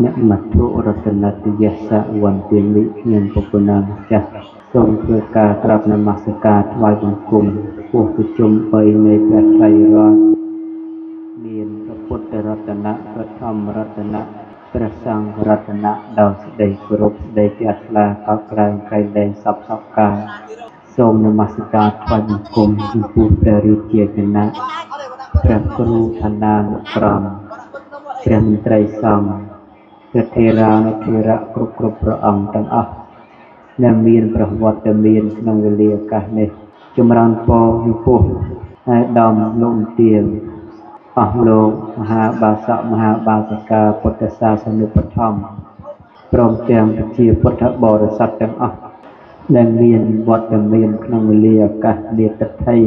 អ្នកមត្ថុរតនតយស្សវន្ទាមិខ្ញុំពុទ្ធនាម្ចាស់សូមធ្វើការក្រាបនមស្ការថ្វាយបង្គំពោះប្រជុំ3នៃព្រះត្រៃរតន៍មានព្រះពុទ្ធរតនៈព្រះធម្មរតនៈព្រះសង្ឃរតនៈដោយសេចក្តីគោរពសេចក្តីជ្រះថ្លាកោតក្រែងក្រៃលែងសពកាយសូមនមស្ការថ្វាយបង្គំចំពោះព្រះរាជាគណៈព្រះគ្រូឋានានុក្រមព្រះមន្ត្រីសង្ឃព្រះថេរានុថេរៈគ្រប់ព្រះអង្គទាំងអស់ដែលមានប្រវត្តិមានក្នុងវេលាឱកាសនេះចម្រើនពរចំពោះអាយដាមលោកទានអស់លោកមហាបាសកមហាបាសិកាពុទ្ធសាសនិកបឋមព្រមទាំងជាពុទ្ធបរិស័ទទាំងអស់ដែលមានវត្តមានក្នុងវេលាឱកាសនាទិដ្ឋី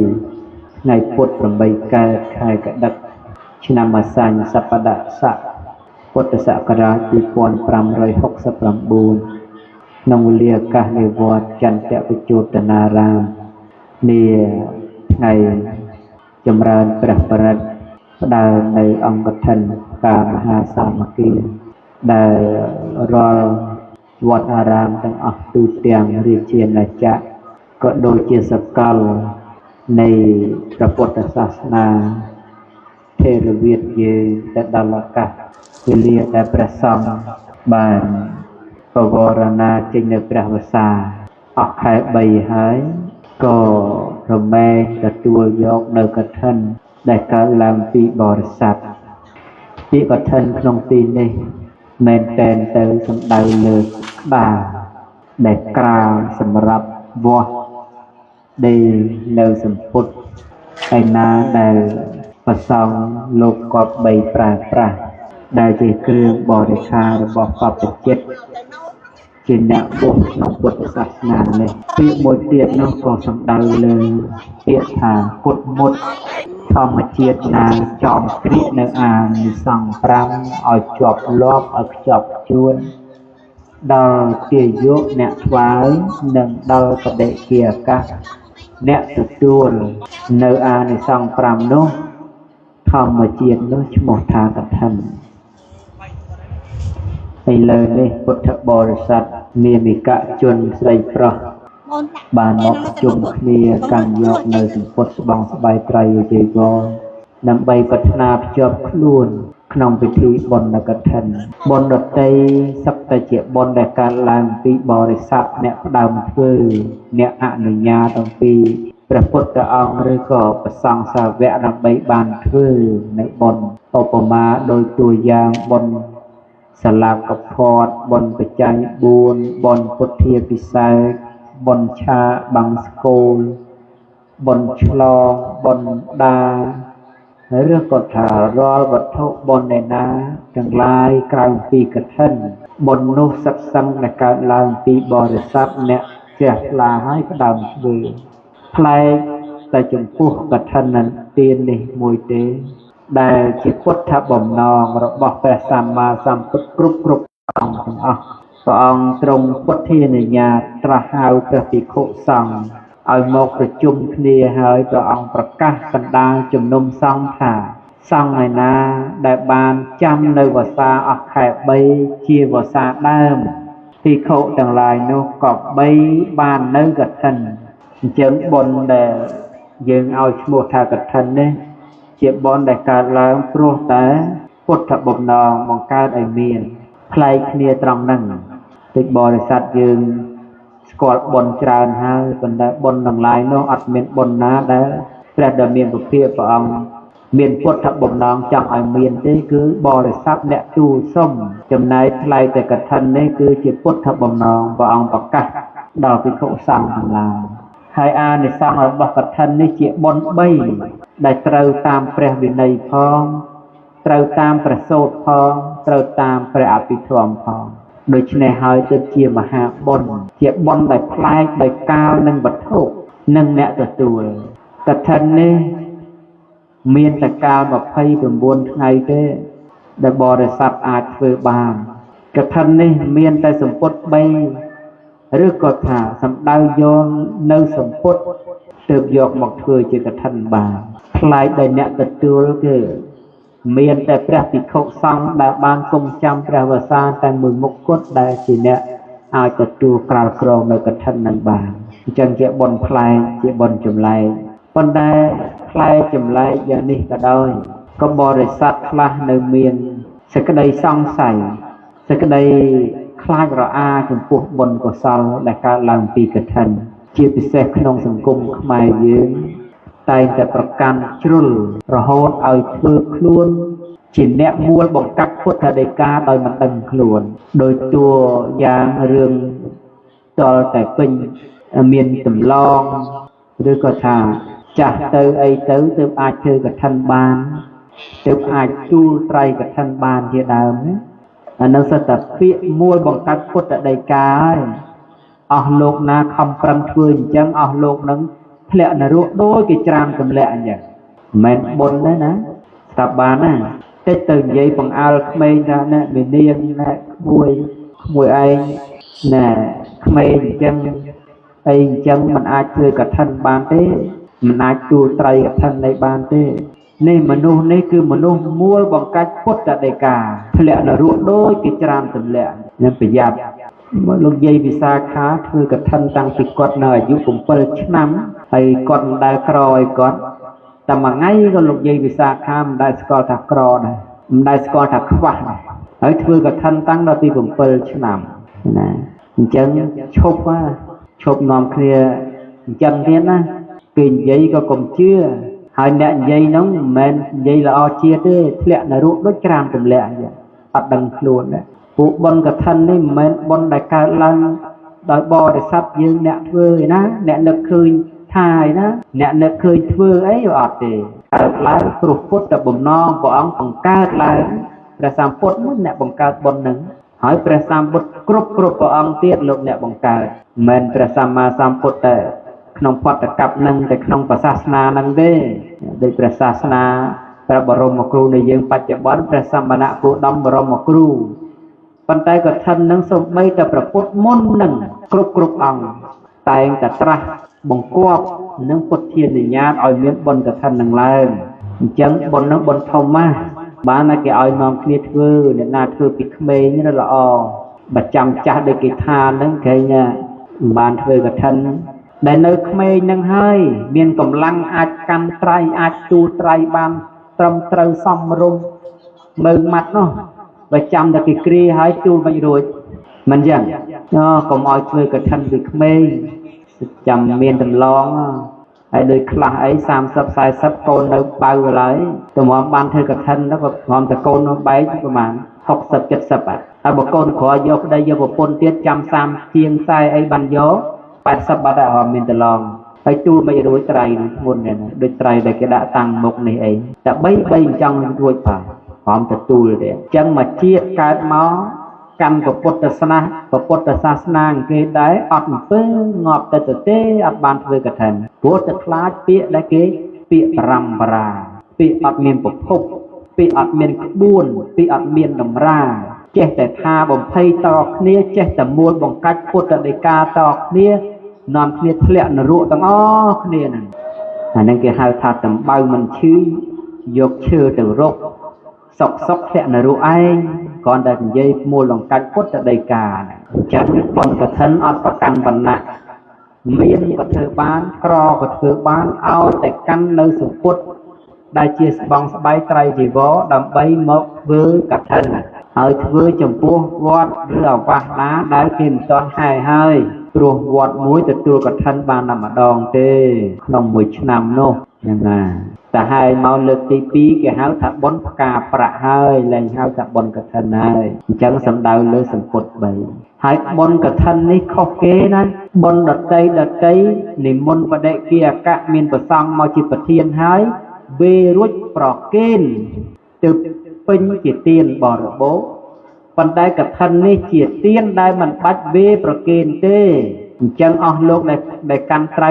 ថ្ងៃពុទ្ធ8កើតខែកដិកឆ្នាំអាសាញ់សប្បដស័កពុទ្ធសករាជ2569ក្នុងវេលាឱកាសនៃវត្តចន្ទបជោតនារាមនាថ្ងៃចម្រើនព្រះបរិត្តផ្ដើមនៅអង្គឋិនការមហាសាមគ្គីដែលរាល់វត្តអារាមទាំងអស់ទូទាំងរាជាណាចក្រក៏ដូចជាសកលនៃព្រះពុទ្ធសាសនាថេរវាទយើងដែលដល់ឱកាសវេលាដែលព្រះសង្ឃបានបវរណាចេញនៅព្រះវស្សាអស់ខែ3ហើយក៏រមែងទទួលយកនៅកឋិនដែលកើតឡើងពីបរិស័ទពីកឋិនក្នុងទីនេះមែនតែនទៅសំដៅលើក្បាលដែលក្រាលសម្រាប់វាស់ដេកនៅសម្ពុតឯណាដែលប្រសង់លោកគាត់បីប្រើប្រាស់ដែលជាគ្រឿងបរិក្ខាររបស់បព្វជិតជាអ្នកបុស្សក្នុងពុទ្ធសាសនានេះពាក្យមួយទៀតនោះក៏សំដៅលើពាក្យថាពុទ្ធមុតធម្មជាតិណាចំគ្រាកនៅអានិសង្ឃ5ឲ្យជាប់លាប់ឲ្យខ្ជាប់ខ្ជួនដល់ទាយកអ្នកថ្វាយនិងដល់បដិគាអាកាសអ្នកទទួលនៅអានិសង្ឃ5នោះធម្មជាតិនោះឈ្មោះថាកឋិនឥឡូវនេះពុទ្ធបរិស័ទនាមិកជនស្រីប្រុសបានមកប្រជុំគ្នាកាន់យកនៅសម្ពុតស្បង់ស្បៃត្រៃជីវរដើម្បីប្រាថ្នាភ្ជាប់ខ្លួនក្នុងពិធីបុណ្យកឋិនបុណ្យដតីសឹកតែជាបុណ្យដែលកើតឡើងពីបរិស័ទអ្នកផ្ដើមធ្វើអ្នកអនុញ្ញាតអំពីព្រះពុទ្ធអង្គឬក៏ព្រះសង្ឃសាវកដើម្បីបានធ្វើនៅបុណ្យឧបមាដោយតួយ៉ាងបុណ្យសាលាកផាត់បុណ្យបច្ច័យ4បុណ្យពុទ្ធាពិសេសបុណ្យឆាបាំងស្គលបុណ្យឆ្លងបុណ្យដាឬក៏ថារាល់វត្ថុបុណ្យឯណាទាំងឡាយក្រៅពីកឋិនបុណ្យនោះសិក្សាដែលកើតឡើងពីបរិស័ទអ្នកជ្រះថ្លាហើយផ្ដើមធ្វើផ្លែកតែចំពោះកឋិនទាននេះមួយទេដែលជាពុទ្ធបំណងរបស់ព្រះសម្មាសម្ពុទ្ធគ្រប់អង្គទាំងអស់ព្រះអង្គទ្រង់ពុទ្ធានុញ្ញាតត្រាស់ហៅព្រះភិក្ខុសង្ឃឲ្យមកប្រជុំគ្នាហើយព្រះអង្គប្រកាសកណ្ដាលជំនុំសង្ឃថាសង្ឃឯណាដែលបានចាំនៅវស្សាអស់ខែ3ជាវស្សាដើមភិក្ខុទាំងឡាយនោះក៏បីបាននៅកឋិនអញ្ចឹងបុណ្យដែលយើងឲ្យឈ្មោះថាកឋិននេះជាបុណ្យដែលកើតឡើងព្រោះតែពុទ្ធបំណងបង្កើតឲ្យមានផ្លែកគ្នាត្រង់ហ្នឹងដូចបរិស័ទយើងស្គាល់បុណ្យច្រើនហើយប៉ុន្តែបុណ្យទាំងឡាយនោះអត់មានបុណ្យណាដែលព្រះដ៏មានពុទ្ធព្រះអង្គមានពុទ្ធបំណងចង់ឲ្យមានទេគឺបរិស័ទអ្នកទូលសុំចំណែកថ្លៃតែកឋិននេះគឺជាពុទ្ធបំណងព្រះអង្គប្រកាសដល់ភិក្ខុសង្ឃទាំងឡាយហើយអានិសង្ឃរបស់កឋិននេះជាបុណ្យ3ដែលត្រូវតាមព្រះវិន័យផងត្រូវតាមព្រះសូត្រផងត្រូវតាមព្រះអភិធម្មផងដូច្នេះហើយទើបជាមហាបុណ្យជាបុណ្យដែលប្លែកដោយកាលនិងវត្ថុនិងអ្នកទទួលកឋិននេះមានតែកាល29ថ្ងៃទេដែលបរិស័ទអាចធ្វើបានកឋិននេះមានតែសម្ពុត3ឬក៏ថាសម្ដៅយកនៅសម្ពុតទើបយកមកធ្វើជាកឋិនបានផ្លែកដោយអ្នកទទួលគឺ មានតែព្រះភិក្ខុសង្ឃដែលបានគង់ចាំព្រះវស្សាតែមួយមុខគត់ដែលជាអ្នកអាចទទួលក្រាលក្រងនៅកឋិននឹងបានអញ្ចឹងជាបុណ្យផ្លែជាបុណ្យចម្លែកប៉ុន្តែផ្លែចម្លែកយ៉ាងនេះក៏ដោយក៏បរិស័ទខ្លះនៅមានសេចក្តីសង្ស័យសេចក្តីខ្លាចរអាចំពោះបុណ្យកុសលដែលកើតឡើងពីកឋិនជាពិសេសក្នុងសង្គមខ្មែរយើងតែងតែប្រកាន់ជ្រុលរហូតឲ្យធ្វើខ្លួនជាអ្នកមួលបង្កាត់ពុទ្ធដីកាដោយមិនដឹងខ្លួនដោយតួយ៉ាងរឿងតលតែពេញមានតម្លងឬក៏ថាចាស់ទៅអីទៅទើបអាចធ្វើកឋិនបានទើបអាចជួលត្រៃកឋិនបានជាដើមណាអានឹងសិតតែពាក្យមួលបង្កាត់ពុទ្ធដីកាហើយអស់លោកណាខំប្រឹងធ្វើអញ្ចឹងអស់លោកនឹងធ្លាក់នរកដូចគេច្រានទម្លាក់អញ្ចឹងមិនមែនបុណ្យទេណាស្ដាប់បានណាតិចទៅនិយាយបង្អើលក្មេងថាណែមាននាងណែក្មួយឯងណែក្មេងអញ្ចឹងអីអញ្ចឹងមិនអាចធ្វើកឋិនបានទេមិនអាចទូលត្រៃកឋិននេះបានទេនេះមនុស្សនេះគឺមនុស្សមួលបង្កាច់ពុទ្ធដីកាធ្លាក់នរកដូចគេច្រានទម្លាក់នឹងប្រយ័ត្នលោកយាយវិសាខាធ្វើកឋិនតាំងពីគាត់នៅអាយុ7ឆ្នាំហើយគាត់មិនដែលក្រឲ្យគាត់តែមួយថ្ងៃក៏លោកយាយវិសាខាមិនដែលស្គាល់ថាក្រដែរមិនដែលស្គាល់ថាខ្វះដែរហើយធ្វើកឋិនតាំងដល់ពី7ឆ្នាំណាអញ្ចឹងឈប់នាំគ្នាអញ្ចឹងទៀតណាគេនិយាយក៏កុំជឿហើយអ្នកនិយាយហ្នឹងមិនមែននិយាយល្អជាទេធ្លាក់នរកដូចច្រានទម្លាក់អញ្ចឹងអត់ដឹងខ្លួនដែរពួកបុណ្យកឋិននេះមិនមែនបុណ្យដែលកើតឡើងដោយបរិស័ទយើងអ្នកធ្វើឯណាអ្នកនឹកឃើញថាឯណាអ្នកនឹកឃើញធ្វើអីអត់ទេកើតឡើងព្រោះពុទ្ធបំណងព្រះអង្គបង្កើតឡើងព្រះសម្ពុទ្ធមួយអ្នកបង្កើតបុណ្យហ្នឹងហើយព្រះសម្ពុទ្ធគ្រប់ព្រះអង្គទៀតលោកអ្នកបង្កើតមិនមែនព្រះសម្មាសម្ពុទ្ធតែក្នុងបដកັບនឹងតែក្នុងសាសនានឹងទេដូចព្រះសាសនាព្រះបរមគ្រូនៃយើងបច្ចុប្បន្នព្រះសម្មាណគោតមបរមគ្រូប៉ុន្តែកឋិននឹងសូម្បីតែព្រះពុទ្ធមុននឹងគ្រប់អង្គតែងតែត្រាស់បង្គាប់នឹងពុទ្ធានុញ្ញាតឲ្យមានបុណ្យកឋិននឹងឡើងអញ្ចឹងបុណ្យនឹងបុណ្យធំណាស់បានតែគេឲ្យនាំគ្នាធ្វើអ្នកណាធ្វើពីក្មេងនេះល្អបើចាំចាស់ដូចគេថានឹងគេបានធ្វើកឋិនដែលនៅក្មេងនឹងហើយមានកម្លាំងអាចកាន់ត្រៃអាចទូលត្រៃបានត្រឹមត្រូវសមរម្យមើលម៉ាត់នោះបើចាំតែគេគ្រាហើយទូលមិនរួចមិនចឹងកុំឲ្យធ្វើកឋិនពីក្មេងចាំមានតម្លងហើយដូចខ្លះអី30 40កូននៅបើឡើយទៅមកបានធ្វើកឋិនទៅក៏ព្រមតែកូននោះបែកប្រហែល60 70ហើយបើកូនក្រោយយកប្តីយកប្រពន្ធទៀតចាំ30ជាង40អីបានយក80បាត់ហើយមានតម្លងហើយទូលមិនរួចត្រៃនឹងធ្ងន់ណាដូចត្រៃដែលគេដាក់តាំងមុខនេះអីតែ3អញ្ចឹងរួចបាទព្រមទទួលទេអញ្ចឹងមកជាតិកើតមកកម្មពុទ្ធសាសនាគេដែរអត់អំពើងាប់ទៅទេអត់បានធ្វើកឋិនព្រោះតែខ្លាចពាក្យដែលគេពាក្យបរមបរាពាក្យអត់មានប្រភពពាក្យអត់មានក្បួនពាក្យអត់មានតម្រាចេះតែថាបំភ័យតគ្នាចេះតែមួលបង្កាច់ពុទ្ធដីកាតគ្នានាំគ្នាធ្លាក់នរកទាំងអស់គ្នាហ្នឹងអាហ្នឹងគេហៅថាតំបៅមិនឈឺយកឈើទៅរកសុកធ្លាក់នរកឯងគ្រាន់តែនិយាយមួលបង្កាច់ពុទ្ធដីកាអញ្ចឹងបុណ្យកឋិនអត់ប្រកាន់វណ្ណៈមានក៏ធ្វើបានក្រក៏ធ្វើបានឲ្យតែកាន់នៅសុពុទ្ធដែលជាស្បង់ស្បែកត្រៃជីវរដើម្បីមកធ្វើកឋិនហើយធ្វើចំពោះវត្តឬអាវាសណាដែលគេមិនទាន់ហែហើយព្រោះវត្តមួយទទួលកឋិនបានតែម្ដងទេក្នុងមួយឆ្នាំនោះយ៉ាងណាតែហែមកលើកទី2គេហៅថាបុណ្យផ្កាប្រាក់ហើយលែងហៅថាបុណ្យកឋិនហើយអញ្ចឹងសំដៅលើសម្ពុទ្ធ3ហើយបុណ្យកឋិននេះខុសគេណាបុណ្យដតីនិមន្តបដិគិអកៈមានប្រសង់មកជាប្រធានហើយវេរួចប្រគេនទើបពេញជាទានបរិបោគប៉ុន្តែកឋិននេះជាទានដែលមិនបាច់វេប្រគេនទេអញ្ចឹងអស់លោកដែលកាន់ត្រៃ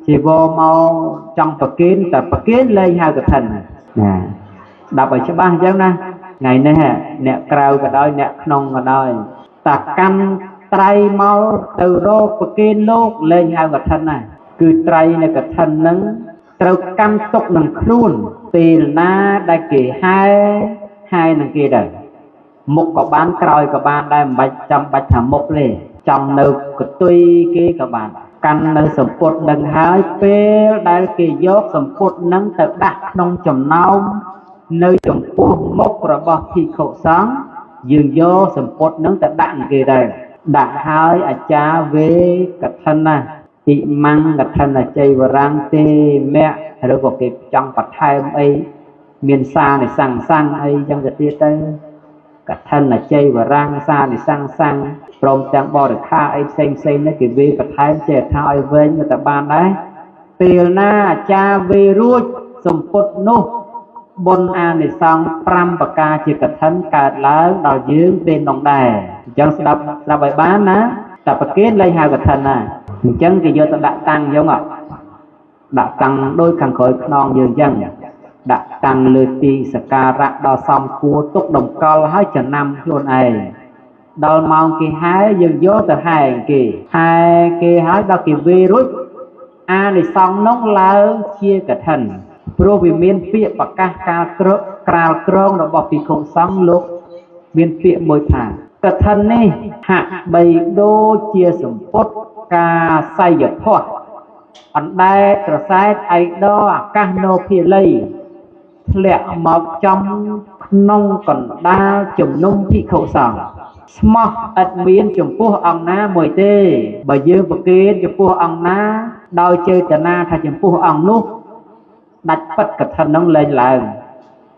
ជីវរមកចង់ប្រគេនតែប្រគេនលែងហៅកឋិនណាស្ដាប់ឲ្យច្បាស់អញ្ចឹងណាថ្ងៃនេះអ្នកក្រៅក៏ដោយអ្នកក្នុងក៏ដោយតាកាន់ត្រៃមកទៅរកប្រគេនលោកលែងហៅកឋិនណាគឺត្រៃនៃកឋិនហ្នឹងត្រូវកាន់ទុកនឹងខ្លួន ពេលណាដែលគេហើយនឹងគេដែរមុខក៏បានក្រោយក៏បានដែរមិនបាច់ចាំបាច់ថាមុខទេចង់នៅកតុយគេក៏បានកាន់នៅសម្ពុតនឹងហើយពេលដែលគេយកសម្ពុតនឹងទៅដាក់ក្នុងចំណោមនៅចំពោះមុខរបស់ភិក្ខុសង្ឃយើងយកសម្ពុតនឹងទៅដាក់គេដែរដាក់ហើយអាចារ្យវេកឋិនណាិមង្កឋិនចៃវរង្ទេមៈឬក៏គេចង់បន្ថែមអីមានសានិសង្ស័ងអីចឹងទៅទៀតទៅកឋិនចៃវរង្សសានិសង្ស័ងព្រមទាំងបរិខាអីផ្សេងនេះគេវេបន្ថែមចេះថាឲ្យវែងទៅបានដែរពេលណាអាចារ្យវេរួចសម្ពុតនោះបុណ្យអានិសង្ស5ប្រការជាកឋិនកើតឡើងដល់យើងពេលនោះដែរអញ្ចឹងស្ដាប់ឲ្យបានណាតែប្រគេនលែងហៅកឋិនណាអញ្ចឹងគេយកទៅដាក់តាំងយើងដាក់តាំងដូចខាងក្រោយខ្នងយើងអញ្ចឹងដាក់តាំងលើទីសក្ការៈដល់សំគួរទុកតម្កល់ឲ្យចំណាំខ្លួនឯងដល់ម៉ោងគេហែយើងយកទៅហែគេហើយដល់គេវេរួចអានិសង្សនោះឡើងជាកឋិនព្រោះវាមានពាក្យប្រកាសកាលក្រងរបស់ភិក្ខុសង្ឃលោកមានពាក្យមួយថាកឋិននេះហាក់បីដូចជាសម្ពុតកាស័យភ័ស្ត្រអណ្ដែតក្រសែតឯកដអាកាសនោភាលីធ្លាក់មកចំក្នុងកណ្ដាលជំនុំភិក្ខុសង្ឃស្មោះឥតមានចំពោះអង្គណាមួយទេបើយើងប្រគេនចំពោះអង្គណាដោយចេតនាថាចំពោះអង្គនោះដាច់ពិតកឋិននឹងលែងឡើង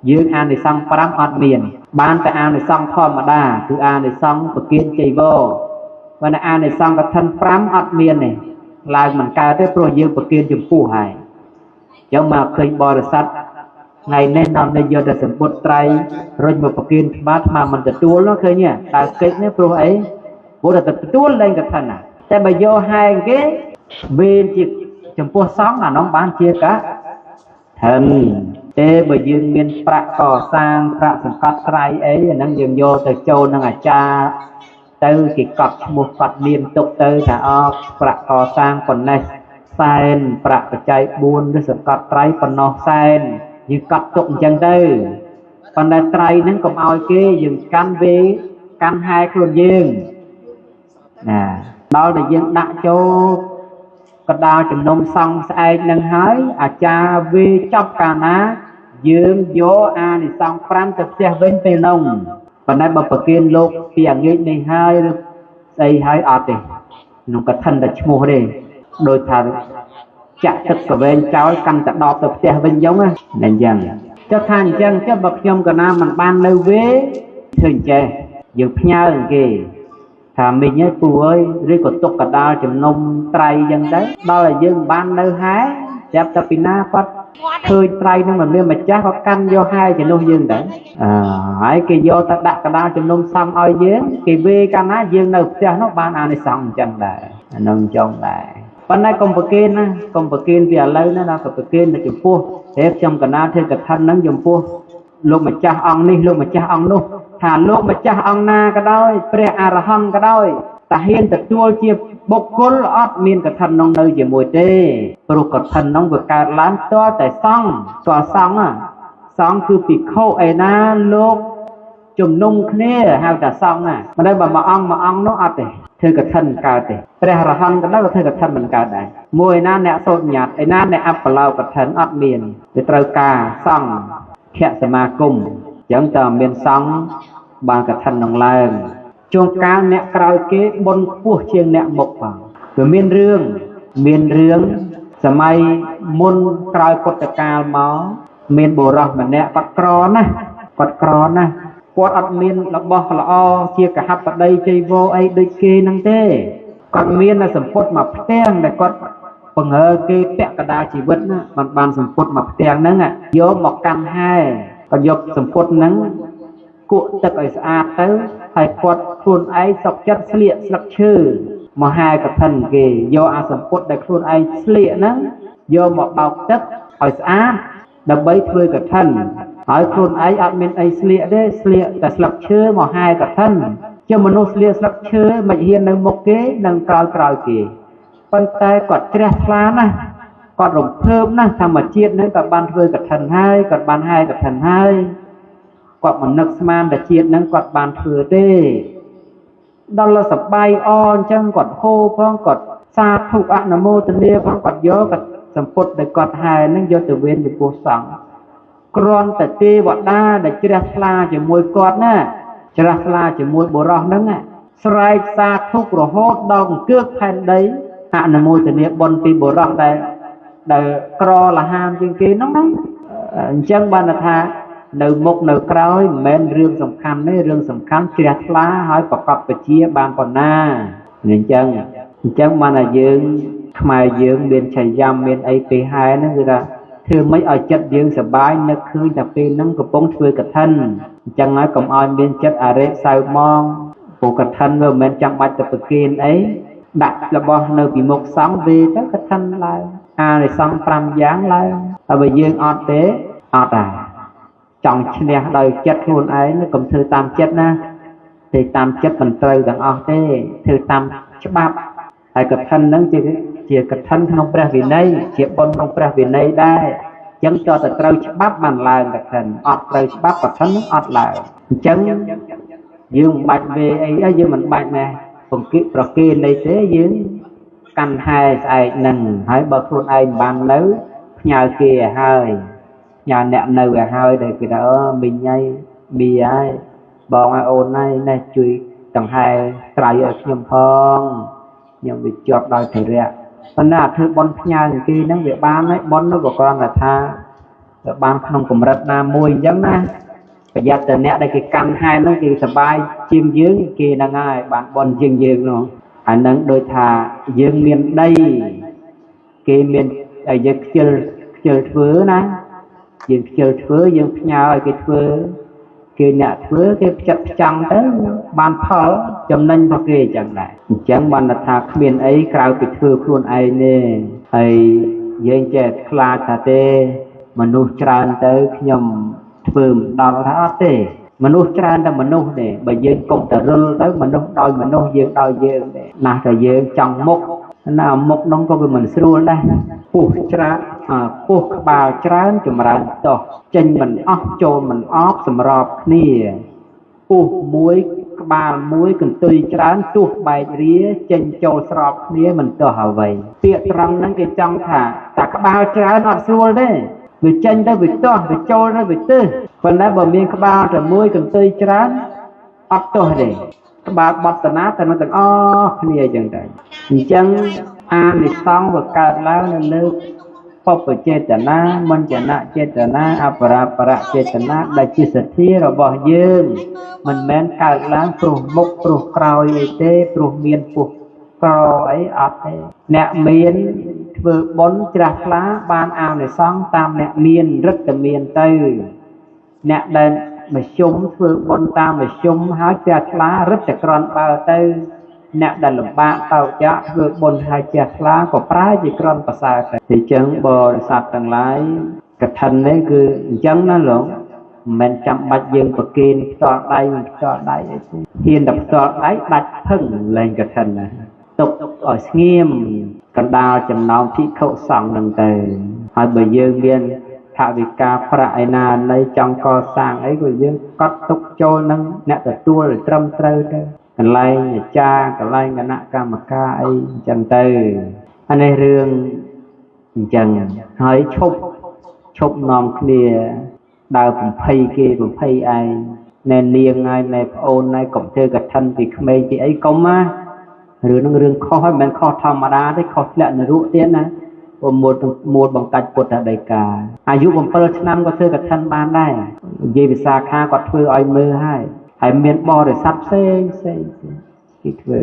យើងអានិសង្ស5អត់មានបានតែអានិសង្សធម្មតាគឺអានិសង្សប្រគេនចីវរបើអានិសង្សកឋិន5អត់មានទេឡើងមិនកើតទេព្រោះយើងប្រគេនចំពោះហើយអញ្ចឹងមកឃើញបរិស័ទថ្ងៃនេះដល់នេះយកតែសម្ពុតត្រៃរុញមកប្រគេនថ្មមិនទទួលនោះឃើញទេតែកិច្ចនេះព្រោះអីព្រោះតែទទួលលែងកឋិនណាតែបើយកហែងគេវេនជាចំពោះសង្ឃអានោះបានជាកឋិនទេបើយើងមានប្រាក់កសាងប្រាក់សង្កត់ត្រៃអីអាហ្នឹងយើងយកទៅចូលនឹងអាចារ្យទៅគេកត់ឈ្មោះកត់នាមទុកទៅថាប្រាក់កសាងប៉ុណ្ណេះសែនប្រាក់បច្ច័យ4ឬសង្កត់ត្រៃប៉ុណ្ណោះសែនយើងកត់ទុកអញ្ចឹងទៅប៉ុន្តែត្រៃហ្នឹងកុំឲ្យគេយើងកាន់វេកាន់ហែខ្លួនយើងណាដល់តែយើងដាក់ចូលកដាលជំនុំសង្ឃស្អែកនឹងហើយអាចារ្យវេចប់កាលណាយើងយកអានិសង្ស5ទៅផ្ទះវិញពេលនោះប៉ុន្តែបើប្រគេនលោកពីអាងាកនេះហើយឬស្អីហើយអត់ទេក្នុងកឋិនតែឈ្មោះទេដោយថាចាក់ទឹកកវែងចោលកាន់តែដបទៅផ្ទះវិញចឹងណាអញ្ចឹងចុះថាអញ្ចឹងចុះបើខ្ញុំកណាមិនបាននៅវេឃើញចេះយើងផ្ញើគេថាមិញឯងពូអើយឬក៏ទុកកដាលជំនុំត្រៃចឹងទៅដល់ឲ្យយើងបាននៅហែចាប់តែពីណាគាត់ឃើញត្រៃនឹងមិនមានម្ចាស់គាត់កាន់យកហែជំនួសយើងទៅហើយគេយកទៅដាក់កដាលជំនុំសំឲ្យយើងគេវេកាលណាយើងនៅផ្ទះនោះបានអានិសង្សអញ្ចឹងដែរអានឹងចង់ដែរប៉ុន្តែកុំប្រគេនណាកុំប្រគេនពីឥឡូវណាដល់ក៏ប្រគេនទៅចំពោះទេពខ្ញុំកណាធ្វើកឋិននឹងចំពោះលោកម្ចាស់អង្គនេះលោកម្ចាស់អង្គនោះថាលោកម្ចាស់អង្គណាក៏ដោយព្រះអរហន្តក៏ដោយតាហ៊ានទទួលជាបុគ្គលអត់មានកឋិននោះនៅជាមួយទេព្រោះកឋិននោះវាកើតឡើងតតែសង្ឃតសង្ឃសង្ឃគឺភិក្ខុឯណាលោកជំនុំគ្នាហៅថាសង្ឃណាមិនដឹងបើមួយអង្គនោះអត់ទេធ្វើកឋិនកើតទេព្រះអរហន្តក៏ដោយធ្វើកឋិនមិនកើតដែរមួយឯណាអ្នកសូត្រញត្តិឯណាអ្នកអបឡោកឋិនអត់មានវាត្រូវការសង្ឃសមាគមអញ្ចឹងតើមានសង្ឃបានកឋិននឹងឡើងជួនកាលអ្នកក្រោយគេបុណ្យខ្ពស់ជាងអ្នកមុខផងវាមានរឿងសម័យមុនក្រោយពុទ្ធកាលមកមានបុរសម្នាក់គាត់ក្រណាស់គាត់អត់មានរបស់ល្អជាកហបតីចីវរអីដូចគេហ្នឹងទេគាត់មានតែសម្ពុតមកផ្ទាំងដែលគាត់បង្ហើគេពាក់កដាលជីវិតណាបានសម្ពុតមកផ្ទាំងហ្នឹងយកមកកាន់ហែគាត់យកសម្ពុតហ្នឹងគក់ទឹកឲ្យស្អាតទៅហើយគាត់ខ្លួនឯងសុកចិត្តស្លៀកស្លឹកឈើមកហែកឋិនគេយកអាសម្ពុតដែលខ្លួនឯងស្លៀកហ្នឹងយកមកបោកទឹកឲ្យស្អាតដើម្បីធ្វើកឋិនហើយខ្លួនឯងអត់មានអីស្លៀកទេស្លៀកតែស្លឹកឈើមកហែកឋិនជាមនុស្សស្លៀកស្លឹកឈើមិនហ៊ាននៅមុខគេនិងក្រោយគេប៉ុន្តែគាត់ជ្រះថ្លាណាស់ គាត់រំភើបណាស់ធម្មជាតិហ្នឹងគាត់បានធ្វើកឋិនហើយគាត់បានហើយកឋិនហើយគាត់មិននឹកស្មានតែជាតិហ្នឹងគាត់បានធ្វើទេដល់សបាយអអញ្ចឹងគាត់ហូរផងគាត់សាធុអនុមោទនាផងគាត់យកគាត់សម្ពុតដែលគាត់ហែហ្នឹងយកទៅវេនចំពោះសង្ឃគ្រាន់តែទេវតាដែលជ្រះថ្លាជាមួយគាត់ណាជ្រះថ្លាជាមួយបុរសហ្នឹងស្រែកសាធុរហូតដល់អង្គើកផែនដីអនុមោទនាបុណ្យពីបុរសដែលក្រលហាមជាងគេហ្នឹងណាអញ្ចឹងបានថានៅមុខនៅក្រោយមិនមែនរឿងសំខាន់ទេរឿងសំខាន់ជ្រះថ្លាហើយប្រកបបជាបានប៉ុណ្ណាអញ្ចឹងបានតែយើងខ្មែរយើងមានឆាយាមមានអីពេលហែហ្នឹងគឺថាធ្វើមិនឲ្យចិត្តយើងសប្បាយនឹកឃើញតែពេលហ្នឹងកំពុងធ្វើកឋិនអញ្ចឹងហើយកុំឲ្យមានចិត្តអរិយសៅម៉ងព្រោះកឋិនវាមិនមែនចាំបាច់ទៅប្រគេនអីដាក់របស់នៅពីមុខសង្ឃវាទៅកឋិនឡើងអានិសង្ឃ5យ៉ាងឡើងហើយបើយើងអត់ទេអត់ដែរចង់ឈ្នះដោយចិត្តខ្លួនឯងកុំធ្វើតាមចិត្តណាធ្វើតាមចិត្តមិនត្រូវទាំងអស់ទេធ្វើតាមច្បាប់ហើយកឋិនហ្នឹងជាកឋិនក្នុងព្រះវិន័យជាបុណ្យក្នុងព្រះវិន័យដែរអញ្ចឹងចោះតែត្រូវច្បាប់បានឡើងកឋិនអត់ត្រូវច្បាប់កឋិនហ្នឹងអត់ឡើងអញ្ចឹងយើងមិនបាច់វេអីយើងមិនបាច់ណាប្រគេនអីទេយើងកាន់ហែស្អែកហ្នឹងហើយបើខ្លួនឯងបាននៅផ្ញើគេឲ្យហើយញ៉ាំអ្នកនៅឲ្យហើយដែលគេថាមីងហើយមីហើយបងឲ្យអូនហើយនេះជួយដង្ហែត្រៃឲ្យខ្ញុំផងខ្ញុំវាជាប់ដោយធរៈប៉ុន្តែធ្វើបន់ផ្ញើគេហ្នឹងវាបានហើយបន់នោះក៏គ្រាន់តែថាវាបានក្នុងកម្រិតណាមួយអញ្ចឹងណាប្រយ័ត្នតែអ្នកដែលគេកាន់ហែហ្នឹងគេសប្បាយជាងយើងគេហ្នឹងហើយបានបន់ជាងយើងនោះអាហ្នឹងដូចថាយើងមានដីគេមានឲ្យយើងខ្ជិលធ្វើណាយើងខ្ជិលធ្វើយើងផ្ញើឲ្យគេធ្វើគេអ្នកធ្វើគេផ្ចិតផ្ចង់ទៅបានផលចំណេញរបស់គេអញ្ចឹងដែរអញ្ចឹងបានថាគ្មានអីក្រៅពីធ្វើខ្លួនឯងទេហើយយើងចេះខ្លាចថាទេមនុស្សច្រើនទៅខ្ញុំធ្វើមិនដល់ថាអត់ទេមនុស្សច្រើនតែមនុស្សទេបើយើងកុំតែរលទៅមនុស្សដោយមនុស្សយើងដោយយើងទេណាស់តែយើងចង់មុខណាមុខនោះក៏វាមិនស្រួលដែរពោះច្រើនពោះក្បាលច្រើនចម្រើនតោះចេញមិនអស់ចូលមិនអស់សម្របគ្នាពោះមួយក្បាលមួយកន្ទុយច្រើនទោះបែករាចេញចូលស្របគ្នាមិនទាស់អ្វីពាក្យត្រង់ហ្នឹងគេចង់ថាតែក្បាលច្រើនអត់ស្រួលទេវាចេញទៅវាទាស់វាចូលទៅវាទើសប៉ុន្តែបើមានក្បាលតែមួយកន្ទុយច្រើនអត់ទាស់ទេក្បាលបត្តនាតែនឹងទាំងអស់គ្នាអញ្ចឹងដែរអញ្ចឹងអានិសង្ឃវាកើតឡើងនៅលើបព្វចេតនាមញ្ញនចេតនាអបរាបរចេតនាដែលជាសទ្ធារបស់យើងមិនមែនកើតឡើងព្រោះមុខព្រោះក្រោយអីទេព្រោះមានពោះក្រអីអត់ទេអ្នកមានធ្វើបុណ្យជ្រះថ្លាបានអានិសង្ឃតាមអ្នកមានរិទ្ធមានទៅអ្នកដែលមជ្ឈុំធ្វើបុណ្យតាមមជ្ឈុំហើយជ្រះថ្លារិទ្ធក្រន់បើទៅអ្នកដែលលំបាកតោចៈធ្វើបុណ្យហើយជ្រះថ្លាក៏ប្រើជាក្រន់ប្រសើរទៅអញ្ចឹងបរិស័ទទាំងឡាយកឋិននេះគឺអញ្ចឹងណាលោកមិនមែនចាំបាច់យើងប្រគេនផ្ទាល់ដៃអីទេហ៊ានតែផ្ទាល់ដៃដាច់ផឹងលែងកឋិនណាទុកឲ្យស្ងៀមកណ្ដាលចំណោមភិក្ខុសង្ឃនឹងទៅហើយបើយើងមានថវិកាប្រាក់ឯណាណីចង់កសាងអីក៏យើងកត់ទុកចូលនឹងអ្នកទទួលត្រឹមត្រូវទៅកន្លែងអាចារ្យកន្លែងគណៈកម្មការអីអញ្ចឹងទៅអានេះរឿងអញ្ចឹងហើយឈប់នាំគ្នាដើរបំភ័យគេបំភ័យឯងណែនាងហើយណែប្អូនហើយកុំធ្វើកឋិនពីក្មេងពីអីកុំណារឿងហ្នឹងរឿងខុសហើយមិនមែនខុសធម្មតាទេខុសធ្លាក់នរកទៀតណាព្រោះមួលបង្កាច់ពុទ្ធដីកាអាយុ7ឆ្នាំក៏ធ្វើកឋិនបានដែរនិយាយភាសាខាគាត់ធ្វើឲ្យមើលហើយមានបរិស័ទផ្សេងគេធ្វើ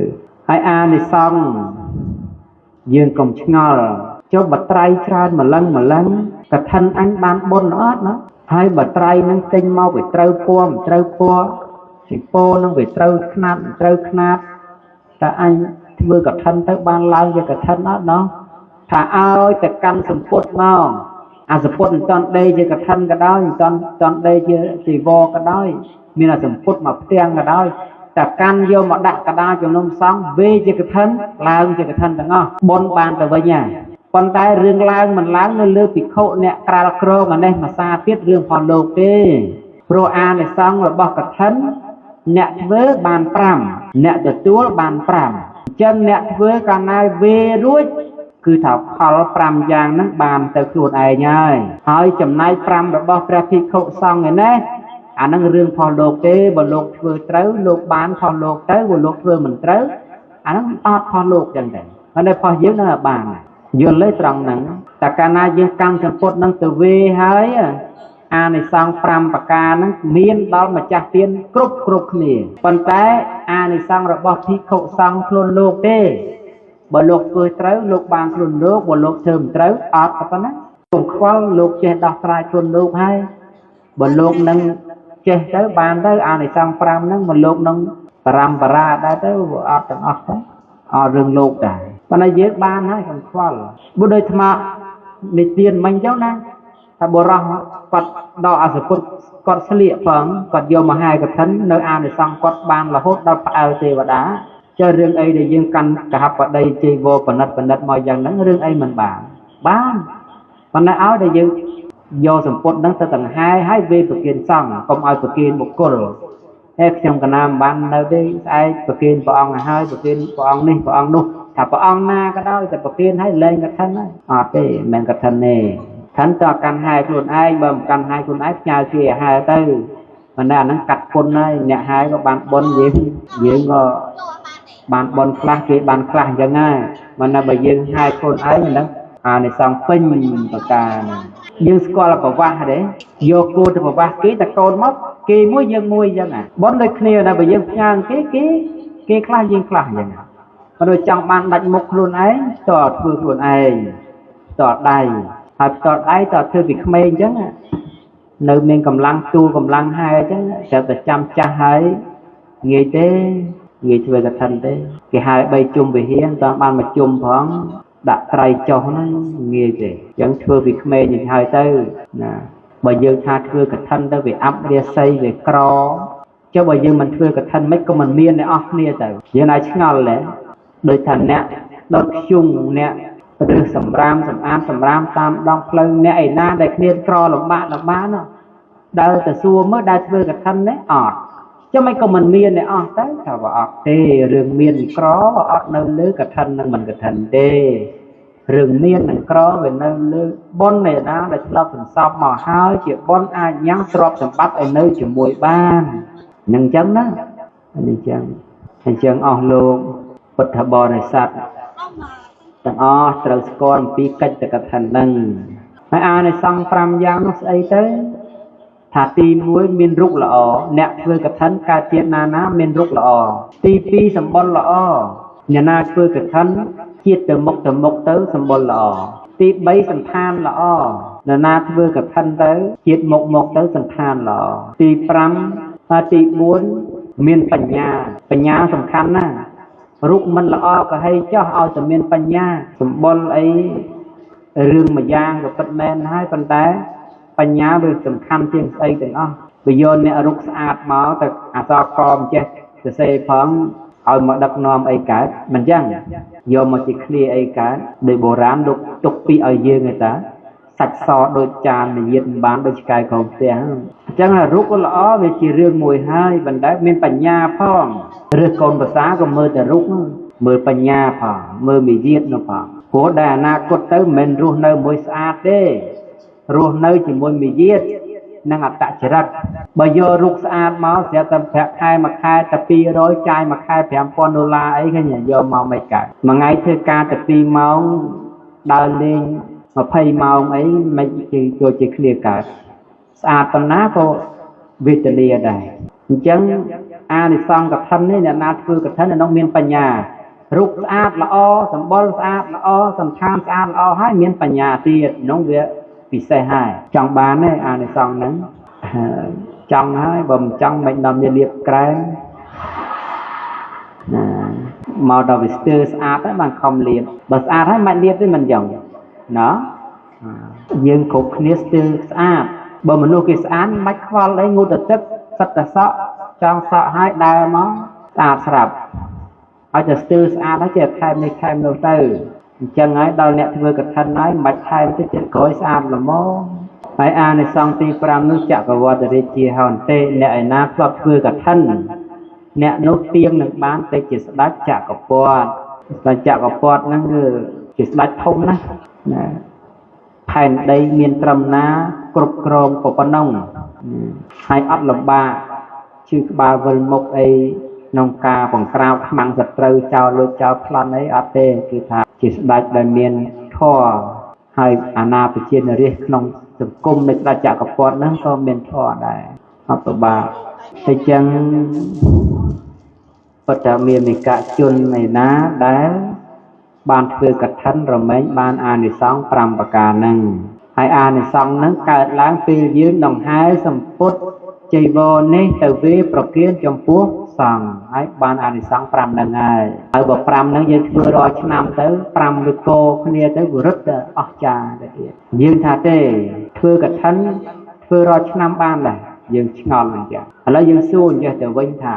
ហើយអានិសង្ឃយើងកុំឆ្ងល់ចុះបត្រៃច្រើនម្លឹងកឋិនអញបានបុណ្យអត់ណាហើយបត្រៃនឹងចេញមកវាត្រូវពណ៌មិនត្រូវពណ៌សិពោនឹងវាត្រូវខ្នាតតែអញធ្វើកឋិនទៅបានឡើងជាកឋិនអត់ណោះថាឲ្យតែកាន់សម្ពុតមកអាសម្ពុតមិនតាន់ដេកជាកឋិនក៏ដោយមិនតាន់ដេកជាជីវរក៏ដោយមានអាសម្ពុតមកផ្ទាំងក៏ដោយតែកាន់យកមកដាក់កដាលជំនុំសង្ឃវេជាកឋិនឡើងជាកឋិនទាំងអស់បុណ្យបានទៅវិញហើយ ប៉ុន្តែរឿងឡើងមិនឡើងនៅលើភិក្ខុអ្នកក្រាលក្រងអានេះភាសាទៀតរឿងផលោកទេព្រោះអានិសង្ឃរបស់កឋិនអ្នកធ្វើបាន5អ្នកទទួលបាន5អញ្ចឹងអ្នកធ្វើកាលណាវេរួចគឺថាផល5យ៉ាងហ្នឹងបានទៅខ្លួនឯងហើយចំណែក5របស់ព្រះភិក្ខុសង្ឃឯនេះអាហ្នឹងរឿងផលោកទេបើលោកធ្វើត្រូវលោកបានផលោកទៅបើលោកធ្វើមិនត្រូវអាហ្នឹងអត់ផលោកចឹងទៅហើយនៅផោះយើងនៅបានយល់ទេត្រង់ហ្នឹងតែកាលណាយើងកម្មសម្ពុតហ្នឹងទៅវេហើយអានិសង្ឃ5ប្រការហ្នឹងមានដល់ម្ចាស់ទានគ្រប់គ្នាប៉ុន្តែអានិសង្ឃរបស់ភិក្ខុសង្ឃខ្លួនលោកទេបើលោកធ្វើត្រូវលោកបានខ្លួនលោកបើលោកធ្វើមិនត្រូវអត់ប៉ុណ្ណាកុំខ្វល់លោកចេះដោះស្រាយខ្លួនលោកហើយបើលោកនឹងចេះទៅបានទៅអានិសង្ឃ5ហ្នឹងមកលោកនឹងបរំបរាដែរទៅអត់ទាំងអស់ទៅអត់រឿងលោកដែរប៉ុន្តែយើងបានហើយកុំខ្វល់បើដូចថ្មនិទានមិញចឹងណាថាបរោះគាត់ដល់អសពុតគាត់ស្លៀកផងគាត់យកមហាកឋិននៅអានិសង្ឃគាត់បានរហូតដល់ផ្អើលទេវតាចើរឿងអីដែលយើងកាន់កហបតីជ័យវរបណ្ឌិតមកយ៉ាងហ្នឹងរឿងអីមិនបានប៉ុន្តែឲ្យតែយើងយកសម្ពុតហ្នឹងទៅដង្ហែឲ្យវេប្រគិនសង្ឃកុំឲ្យប្រគិនបុគ្គលហើយខ្ញុំកណាមបាននៅទេស្អែកប្រគិនព្រះអង្គឲ្យប្រគិនព្រះអង្គនេះព្រះអង្គនោះថាព្រះអង្គណាក៏ដោយតែប្រគិនឲ្យលែងកឋិនហើយអត់ទេមិនមែនកឋិនទេឋិនតើកាន់ហែខ្លួនឯងបើមិនកាន់ហែខ្លួនឯងផ្ញើជាហែទៅប៉ុន្តែអាហ្នឹងកាត់ពុនហើយអ្នកហែក៏បានបុណ្យយើងក៏បានបនខ្លះគេបានខ្លះអញ្ចឹងហើយមិនថាបើយើងហែខ្លួនឯងហ្នឹងអានិសង្ឃពេញប្រការយើងស្គាល់ប្រវាស់ទេយកគោទៅប្រវាស់គេតែកូនមកគេមួយយើងមួយអញ្ចឹងបនដូចគ្នាតែបើយើងផ្ញើគេខ្លះយើងខ្លះអញ្ចឹងបើដូចចង់បានដាច់មុខខ្លួនឯងតើធ្វើខ្លួនឯងតើដៃហើយតើដៃតើធ្វើពីក្មេងអញ្ចឹងនៅមានកម្លាំងទូលកម្លាំងហែអញ្ចឹងត្រូវតែចាំចាស់ហើយងាយទេងាយធ្វើកឋិនទេគេហៅ3ជុំវិហារតើបានមកជុំផងដាក់ត្រៃចុះហ្នឹងងាយទេអញ្ចឹងធ្វើពីក្មេងទៅហើយទៅណាបើយើងថាធ្វើកឋិនទៅវាអាប់រាសីវាក្រចុះបើយើងមិនធ្វើកឋិនមិនក៏មិនមានអ្នកអស់គ្នាទៅយើងអាចឆ្ងល់ដែរដូចថាអ្នកដុតខ្ជុងអ្នកឬសម្រាមសម្អាតសម្រាមតាមដងផ្លូវអ្នកឯណាដែលគ្នាក្រលំបាកដើរទៅសួរមើលដែលធ្វើកឋិននេះអត់ចុះមិនក៏មិនមានអ្នកអស់ទៅថាបើអត់ទេរឿងមានក្រអត់នៅលើកឋិននឹងមិនកឋិនទេរឿងមាននិងក្រវានៅលើបុណ្យឯណាដែលឆ្លប់សន្សំមកហើយជាបុណ្យអាចញ៉ាំទ្រព្យសម្បត្តិឲ្យនៅជាមួយបាននឹងអញ្ចឹងណាអញ្ចឹងអស់លោកពុទ្ធបរិស័ទទាំងអស់ត្រូវស្គាល់អំពីកិច្ចកឋិននឹងហើយអានិសង្ឃ5យ៉ាងនោះស្អីទៅថាទី1មានរុកល្អអ្នកធ្វើកឋិនកើតជាតិណាមានរុកល្អទី2សម្បុរល្អអ្នកណាធ្វើកឋិនជាតិទៅមុខទៅសម្បុរល្អទី3សន្តានល្អអ្នកណាធ្វើកឋិនទៅជាតិមុខទៅសន្តានល្អទី5ហើយទី4មានបញ្ញាសំខាន់ណាស់រុកមិនល្អក៏ហីចោះឲ្យតែមានបញ្ញាសម្បុរអីរឿងមួយយ៉ាងក៏ពិតមែនហើយប៉ុន្តែបញ្ញាវាសំខាន់ជាងស្អីទាំងអស់បើយកអ្នករុកស្អាតមកទៅអសរកមិនចេះសរសេរផងឲ្យមកដឹកនាំអីកើតមិនចឹងយកមកជាឃ្លាអីកើតដោយបុរាណលោកទុកពីឲ្យយើងឯតាសាច់សដូចចាននិយាយមិនបានដូចឆ្កែក្រោមផ្ទះអញ្ចឹងរុកល្អវាជារឿងមួយហើយបណ្ដេមានបញ្ញាផងឬកូនភាសាក៏មើលតែរុកមើលបញ្ញាផងមើលមាយាទនោះផងព្រោះដែលអនាគតទៅមិនមែនរស់នៅមួយស្អាតទេរស់នៅជាមួយមាយាទនិងអត្តចរិតបើយករូបស្អាតមកស្រាប់តែប្រាក់ខែមួយខែតែ200ចាយមួយខែ$5,000អីឃើញយកមកមិនកើតមួយថ្ងៃធ្វើការតែ2ម៉ោងដើរលេង20ម៉ោងអីមិនជួយជាឃ្លាកើតស្អាតប៉ុណ្ណាក៏វេទនាដែរអញ្ចឹងអានិសង្ឃកឋិននេះអ្នកណាធ្វើកឋិននឹងមានបញ្ញារូបស្អាតល្អសម្បុរស្អាតល្អសន្តានស្អាតល្អហើយមានបញ្ញាទៀតនោះវាពិសេសហើយចង់បានទេអានិសង្ឃហ្នឹងចង់ហើយបើមិនចង់មិនដល់មានលៀបក្រែងមកដល់វាស្ទើរស្អាតហើយបានខំលៀបបើស្អាតហើយមិនលៀបទេមិនយ៉ាងណាយើងគ្រប់គ្នាស្ទើរស្អាតបើមនុស្សគេស្អាតមិនខ្វល់អីងូតទឹកសិតតែសក់ចង់សក់ហើយដើរមកស្អាតស្រាប់ឲ្យតែស្ទើរស្អាតហើយចេះថែមនេះថែមនោះទៅ chẳng ngay đâu nè thưa cái thân nói mạch hai cái chuyện cối xa là mô phải này xong thì pram nước chạc vào vật để chia hòn tê nè na club thưa cái thân nè nốt tiêm được bán tê chỉ đắt chạc của bọt là chạc của bọt nó chỉ đắt thông nè thành đây miền trầm ná cột crom của con nông hay ấp lồng ba chứ ba vân mộc ấy nông ca bằng cao mang giật trâu chào lôi chào plan ấy ở têคือថាជាស្ដេចដែលមានធម៌ហើយអាណាប្រជានរាជក្នុងសង្គមនៃស្ដេចចក្រពត្តិហ្នឹងក៏មានធម៌ដែរអបបាតែចឹងបតមាននិកជនឯណាដែលបានធ្វើកឋិនរមែងបានអានិសង្ស5ប្រការហ្នឹងហើយអានិសង្សហ្នឹងកើតឡើងពេលយើងដង្ហែសម្ពុតចៃវរនេះទៅវាប្រគៀនចំពោះសង្ឃហើយបានអានិសង្ស5ហ្នឹងហើយបើ5ហ្នឹងយើងធ្វើរាល់ឆ្នាំទៅ5ឬកោគ្នាទៅវិរុទ្ធអស្ចារ្យទៅទៀតយើងថាទេធ្វើកឋិនធ្វើរាល់ឆ្នាំបានដែរយើងឆ្ងល់អញ្ចឹងឥឡូវយើងសួរអញ្ចឹងទៅវិញថា